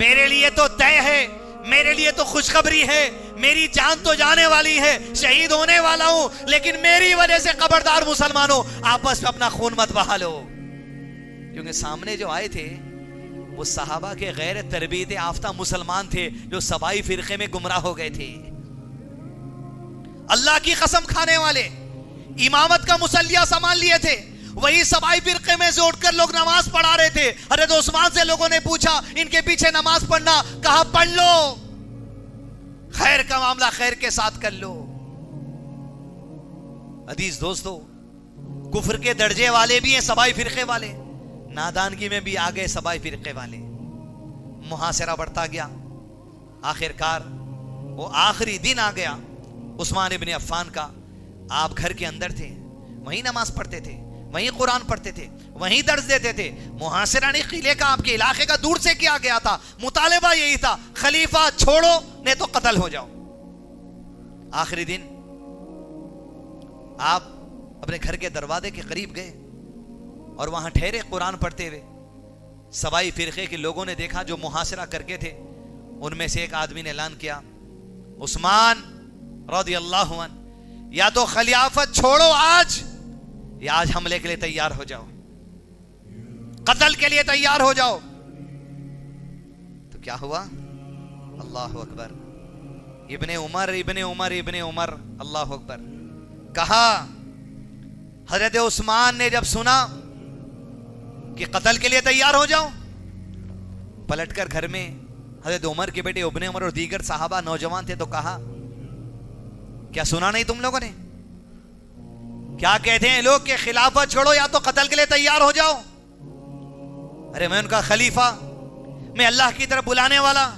میرے لیے تو طے ہے، میرے لیے تو خوشخبری ہے، میری جان تو جانے والی ہے، شہید ہونے والا ہوں، لیکن میری وجہ سے خبردار مسلمانوں آپس میں اپنا خون مت بہا لو. کیونکہ سامنے جو آئے تھے وہ صحابہ کے غیر تربیت یافتہ مسلمان تھے جو سبائی فرقے میں گمراہ ہو گئے تھے. اللہ کی قسم کھانے والے، امامت کا مصلیہ سنبھال لیے تھے، وہی سبائی فرقے میں سے اٹھ کر لوگ نماز پڑھا رہے تھے. حضرت عثمان سے لوگوں نے پوچھا ان کے پیچھے نماز پڑھنا، کہا پڑھ لو، خیر کا معاملہ خیر کے ساتھ کر لو. عزیز دوستو، کفر کے درجے والے بھی ہیں سبائی فرقے والے، نادانگی میں بھی آگئے سبائی فرقے والے. محاصرہ بڑھتا گیا، آخر کار وہ آخری دن آ گیا عثمان ابن عفان کا. آپ گھر کے اندر تھے، وہیں نماز پڑھتے تھے، وہیں قرآن پڑھتے تھے، وہیں درس دیتے تھے. محاصرہ نہیں قلعے کا، آپ کے علاقے کا دور سے کیا گیا تھا. مطالبہ یہی تھا، خلیفہ چھوڑو نہیں تو قتل ہو جاؤ. آخری دن آپ اپنے گھر کے دروازے کے قریب گئے اور وہاں ٹھہرے قرآن پڑھتے ہوئے. سبائی فرقے کے لوگوں نے دیکھا جو محاصرہ کر کے تھے. ان میں سے ایک آدمی نے اعلان کیا، عثمان رضی اللہ عنہ، یا تو خلافت چھوڑو آج، یا آج حملے کے لیے تیار ہو جاؤ، قتل کے لیے تیار ہو جاؤ. تو کیا ہوا؟ اللہ اکبر. ابن عمر ابن عمر ابن عمر، اللہ اکبر. کہا حضرت عثمان نے جب سنا کہ قتل کے لیے تیار ہو جاؤ، پلٹ کر گھر میں حضرت عمر کے بیٹے ابن عمر اور دیگر صحابہ نوجوان تھے تو کہا، کیا سنا نہیں تم لوگوں نے؟ کیا کہتے ہیں لوگ کہ خلافت چھوڑو یا تو قتل کے لیے تیار ہو جاؤ. ارے میں ان کا خلیفہ، میں اللہ کی طرف بلانے والا،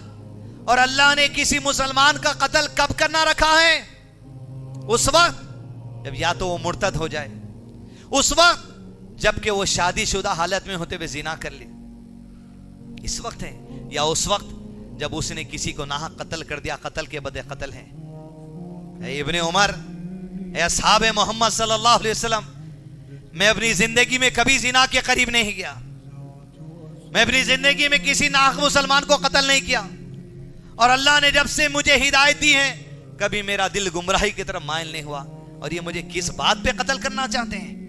اور اللہ نے کسی مسلمان کا قتل کب کرنا رکھا ہے؟ اس وقت جب یا تو وہ مرتد ہو جائے، اس وقت جبکہ وہ شادی شدہ حالت میں ہوتے ہوئے زنا کر لے، اس وقت ہے، یا اس وقت جب اس نے کسی کو ناحق قتل کر دیا، قتل کے بدلے قتل ہے. اے ابن عمر، اے اصحاب محمد صلی اللہ علیہ وسلم، میں اپنی زندگی میں کبھی زنا کے قریب نہیں گیا، میں اپنی زندگی میں کسی ناحق مسلمان کو قتل نہیں کیا، اور اللہ نے جب سے مجھے ہدایت دی ہے کبھی میرا دل گمراہی کی طرف مائل نہیں ہوا، اور یہ مجھے کس بات پہ قتل کرنا چاہتے ہیں؟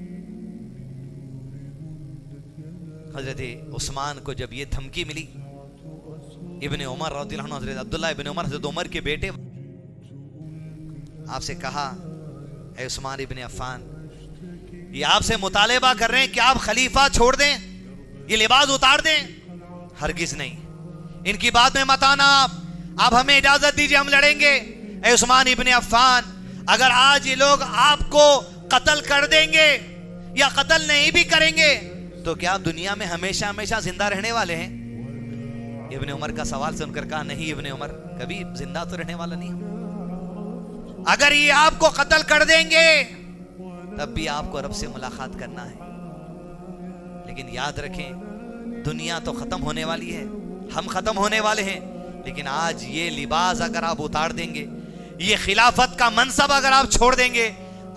حضرت عثمان کو جب یہ دھمکی ملی، ابن عمر رضی اللہ عنہ، حضرت عبداللہ ابن عمر حضرت عمر کے بیٹے، آپ سے کہا، اے عثمان ابن عفان، یہ آپ سے مطالبہ کر رہے ہیں کہ آپ خلیفہ چھوڑ دیں، یہ لباس اتار دیں. ہرگز نہیں، ان کی بات میں مت آنا. آپ ہمیں اجازت دیجئے، ہم لڑیں گے. اے عثمان ابن عفان، اگر آج یہ لوگ آپ کو قتل کر دیں گے یا قتل نہیں بھی کریں گے تو کیا آپ دنیا میں ہمیشہ ہمیشہ زندہ رہنے والے ہیں؟ ابن عمر کا سوال سن کر کہا، نہیں ابن عمر، کبھی زندہ تو رہنے والا نہیں ہوں. اگر یہ آپ کو قتل کر دیں گے تب بھی آپ کو رب سے ملاقات کرنا ہے. لیکن یاد رکھیں، دنیا تو ختم ہونے والی ہے، ہم ختم ہونے والے ہیں، لیکن آج یہ لباس اگر آپ اتار دیں گے، یہ خلافت کا منصب اگر آپ چھوڑ دیں گے،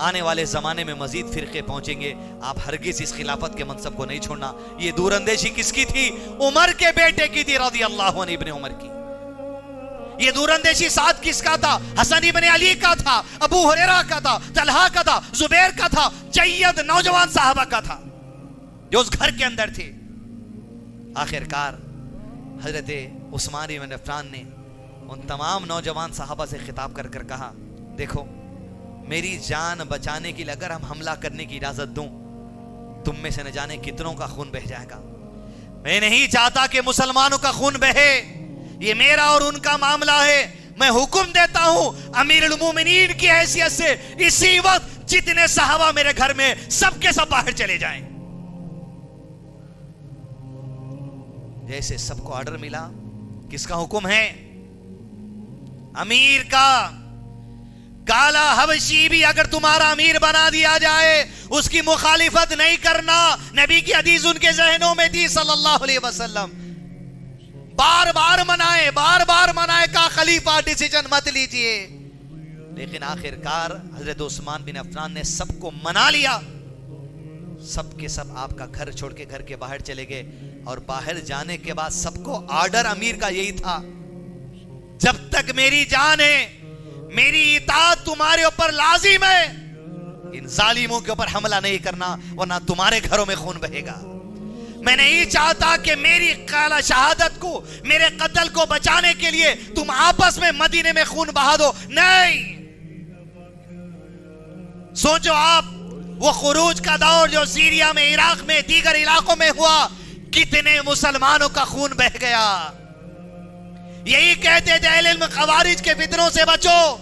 آنے والے زمانے میں مزید فرقے پہنچیں گے. آپ ہرگز اس خلافت کے منصب کو نہیں چھوڑنا. یہ دور اندیشی کس کی تھی؟ عمر کے بیٹے کی تھی رضی اللہ عنہ، ابن عمر کی. یہ دور اندیشی ساتھ کس کا تھا؟ حسن ابن علی کا تھا، ابو ہریرہ کا تھا، طلحہ کا تھا، زبیر کا تھا، جید نوجوان صحابہ کا تھا جو اس گھر کے اندر تھے. آخر کار حضرت عثمان بن عفان نے ان تمام نوجوان صحابہ سے خطاب کر کر کہا، دیکھو، میری جان بچانے کے لیے اگر ہم حملہ کرنے کی اجازت دوں، تم میں سے نہ جانے کتنوں کا خون بہہ جائے گا. میں نہیں چاہتا کہ مسلمانوں کا خون بہے، یہ میرا اور ان کا معاملہ ہے. میں حکم دیتا ہوں امیر المومنین کی حیثیت سے اسی وقت جتنے صحابہ میرے گھر میں سب کے سب باہر چلے جائیں. جیسے سب کو آرڈر ملا، کس کا حکم ہے؟ امیر کا. کالا حبشی بھی اگر تمہارا امیر بنا دیا جائے اس کی مخالفت نہیں کرنا. نبی کی حدیث ان کے ذہنوں میں تھی صلی اللہ علیہ وسلم. بار بار منائے کا خلیفہ ڈیسیجن مت لیجئے. لیکن آخر کار حضرت عثمان بن عفان نے سب کو منا لیا. سب کے سب آپ کا گھر چھوڑ کے گھر کے باہر چلے گئے. اور باہر جانے کے بعد سب کو آرڈر امیر کا یہی تھا، جب تک میری جان ہے میری اطاعت تمہارے اوپر لازم ہے، ان ظالموں کے اوپر حملہ نہیں کرنا ورنہ تمہارے گھروں میں خون بہے گا۔ میں نہیں چاہتا کہ میری شہادت کو، میرے قتل کو بچانے کے لیے تم آپس میں مدینے میں خون بہا دو، نہیں۔ سوچو آپ، وہ خروج کا دور جو سیریا میں، عراق میں، دیگر علاقوں میں ہوا، کتنے مسلمانوں کا خون بہ گیا۔ یہی کہتے تھے اہل علم، خوارج کے فتنوں سے بچو،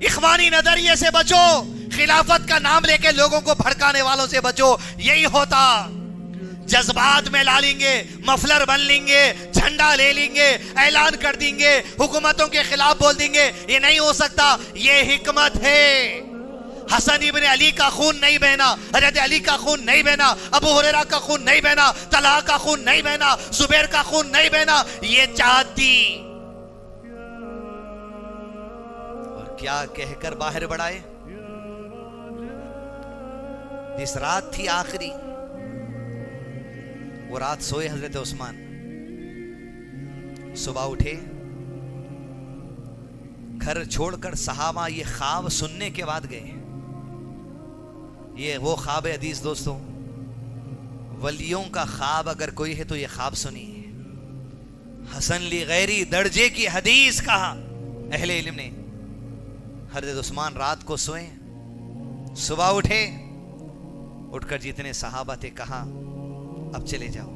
اخوانی نظریے سے بچو، خلافت کا نام لے کے لوگوں کو بھڑکانے والوں سے بچو۔ یہی ہوتا، جذبات میں لا لیں گے، مفلر بن لیں گے، جھنڈا لے لیں گے، اعلان کر دیں گے، حکومتوں کے خلاف بول دیں گے، یہ نہیں ہو سکتا۔ یہ حکمت ہے۔ حسن ابن علی کا خون نہیں بہنا، حضرت علی کا خون نہیں بہنا، ابو ہریرہ کا خون نہیں بہنا، طلحہ کا خون نہیں بہنا، زبیر کا خون نہیں بہنا، یہ چاہتی۔ اور کیا کہہ کر باہر بڑھائے؟ جس رات تھی آخری، وہ رات سوئے حضرت عثمان، صبح اٹھے، گھر چھوڑ کر صحابہ یہ خواب سننے کے بعد گئے۔ یہ وہ خواب حدیث دوستوں، ولیوں کا خواب اگر کوئی ہے تو یہ خواب سنیے۔ حسن لی غیری درجے کی حدیث کہا اہل علم نے۔ حضرت عثمان رات کو سوئے، صبح اٹھے، اٹھ کر جتنے صحابہ تھے کہا اب چلے جاؤ،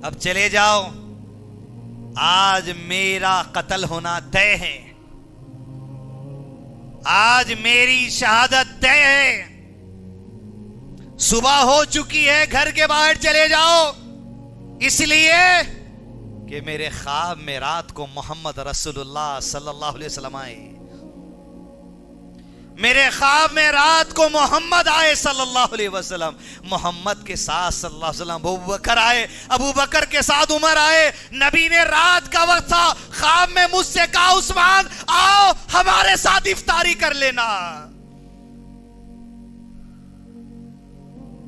اب چلے جاؤ، آج میرا قتل ہونا طے ہے، آج میری شہادت طے ہے، صبح ہو چکی ہے، گھر کے باہر چلے جاؤ، اس لیے کہ میرے خواب میں رات کو محمد رسول اللہ صلی اللہ علیہ وسلم آئے، میرے خواب میں رات کو محمد آئے صلی اللہ علیہ وسلم، محمد کے ساتھ صلی اللہ علیہ وسلم ابو بکر آئے، ابو بکر کے ساتھ عمر آئے۔ نبی نے رات کا وقت تھا، خواب میں مجھ سے کہا عثمان آؤ ہمارے ساتھ افطاری کر لینا۔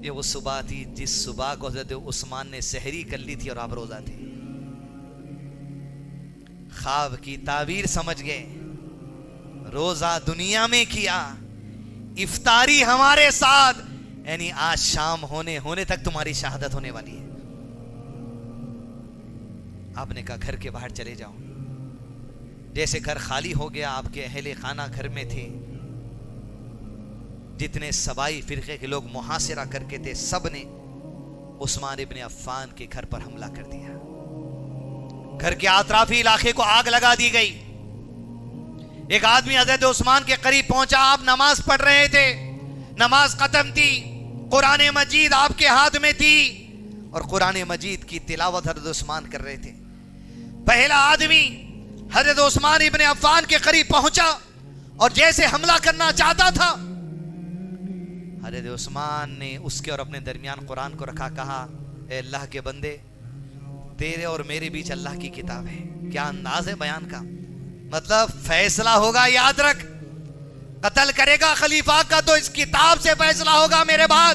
یہ وہ صبح تھی جس صبح کو حضرت عثمان نے سحری کر لی تھی اور آپ روزہ تھے۔ خواب کی تعبیر سمجھ گئے، روزہ دنیا میں کیا، افطاری ہمارے ساتھ، یعنی آج شام ہونے تک تمہاری شہادت ہونے والی ہے۔ آپ نے کہا گھر کے باہر چلے جاؤ۔ جیسے گھر خالی ہو گیا، آپ کے اہل خانہ گھر میں تھے، جتنے سبائی فرقے کے لوگ محاصرہ کر کے تھے، سب نے عثمان ابن عفان کے گھر پر حملہ کر دیا۔ گھر کے اطرافی علاقے کو آگ لگا دی گئی۔ ایک آدمی حضرت عثمان کے قریب پہنچا، آپ نماز پڑھ رہے تھے، نماز ختم تھی، قرآن مجید آپ کے ہاتھ میں تھی اور قرآن مجید کی تلاوت حضرت عثمان کر رہے تھے۔ پہلا آدمی حضرت عثمان ابن عفان کے قریب پہنچا اور جیسے حملہ کرنا چاہتا تھا، حضرت عثمان نے اس کے اور اپنے درمیان قرآن کو رکھا، کہا اے اللہ کے بندے، تیرے اور میرے بیچ اللہ کی کتاب ہے۔ کیا انداز ہے بیان کا، مطلب فیصلہ ہوگا، یاد رکھ، قتل کرے گا خلیفہ کا تو اس کتاب سے فیصلہ ہوگا، میرے بعد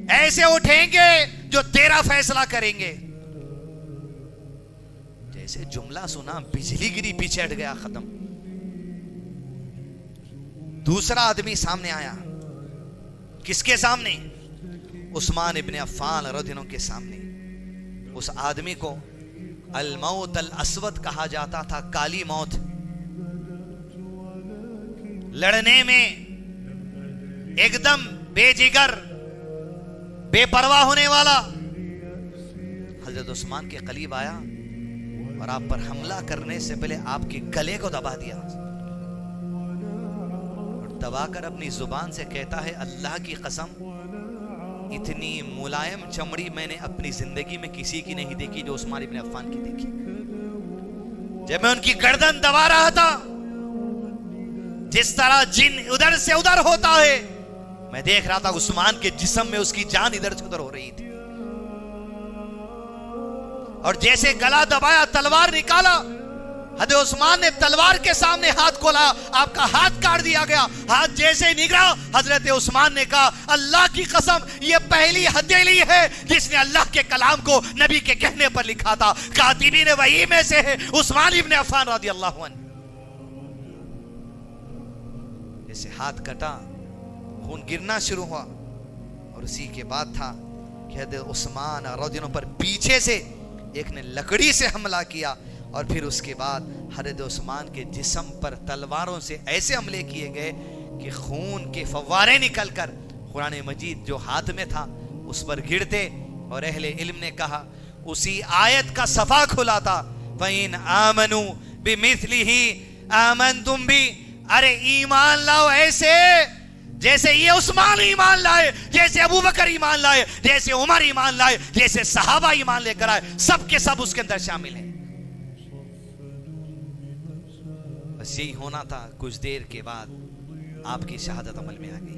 ایسے اٹھیں گے جو تیرا فیصلہ کریں گے۔ جیسے جملہ سنا بجلی گری، پیچھے ہٹ گیا، ختم۔ دوسرا آدمی سامنے آیا، کس کے سامنے؟ عثمان ابن عفان رضی اللہ عنہ کے سامنے۔ اس آدمی کو الموت الاسود کہا جاتا تھا، کالی موت، لڑنے میں ایک دم بے جگر، بے پرواہ ہونے والا۔ حضرت عثمان کے قریب آیا اور آپ پر حملہ کرنے سے پہلے آپ کے گلے کو دبا دیا اور دبا کر اپنی زبان سے کہتا ہے اللہ کی قسم، اتنی ملائم چمڑی میں نے اپنی زندگی میں کسی کی نہیں دیکھی جو عثمان ابن عفان کی دیکھی۔ جب میں ان کی گردن دبا رہا تھا، جس طرح جن ادھر سے ادھر ہوتا ہے، میں دیکھ رہا تھا عثمان کے جسم میں اس کی جان ادھر سے ادھر ہو رہی تھی۔ اور جیسے گلا دبایا، تلوار نکالا، حضرت عثمان نے تلوار کے سامنے ہاتھ کھولا، آپ کا ہاتھ کاٹ دیا گیا۔ ہاتھ جیسے نگلا، حضرت عثمان نے کہا اللہ کی قسم یہ پہلی ہتھیلی ہے جس نے اللہ کے کلام کو نبی کے کہنے پر لکھا تھا۔ کاتبین وحی میں سے ہے عثمان ابن عفان رضی اللہ عنہ۔ جیسے ہاتھ کٹا، خون گرنا شروع ہوا، اور اسی کے بعد تھا کہ حضرت عثمان رضی اللہ عنہ پر پیچھے سے ایک نے لکڑی سے حملہ کیا، اور پھر اس کے بعد حضرت عثمان کے جسم پر تلواروں سے ایسے حملے کیے گئے کہ خون کے فوارے نکل کر قرآن مجید جو ہاتھ میں تھا اس پر گرتے، اور اہل علم نے کہا اسی آیت کا صفحہ کھلا تھا وَإِنْ آمَنُوا بِمِثْلِهِ آمَنْتُمْ بِهِ، ارے ایمان لاؤ ایسے جیسے یہ عثمان ایمان لائے، جیسے ابو بکر ایمان لائے، جیسے عمر ایمان لائے، جیسے صحابہ ایمان لے کر آئے، سب کے سب اس کے اندر شامل ہیں۔ بس یہی ہونا تھا، کچھ دیر کے بعد آپ کی شہادت عمل میں آ گئی۔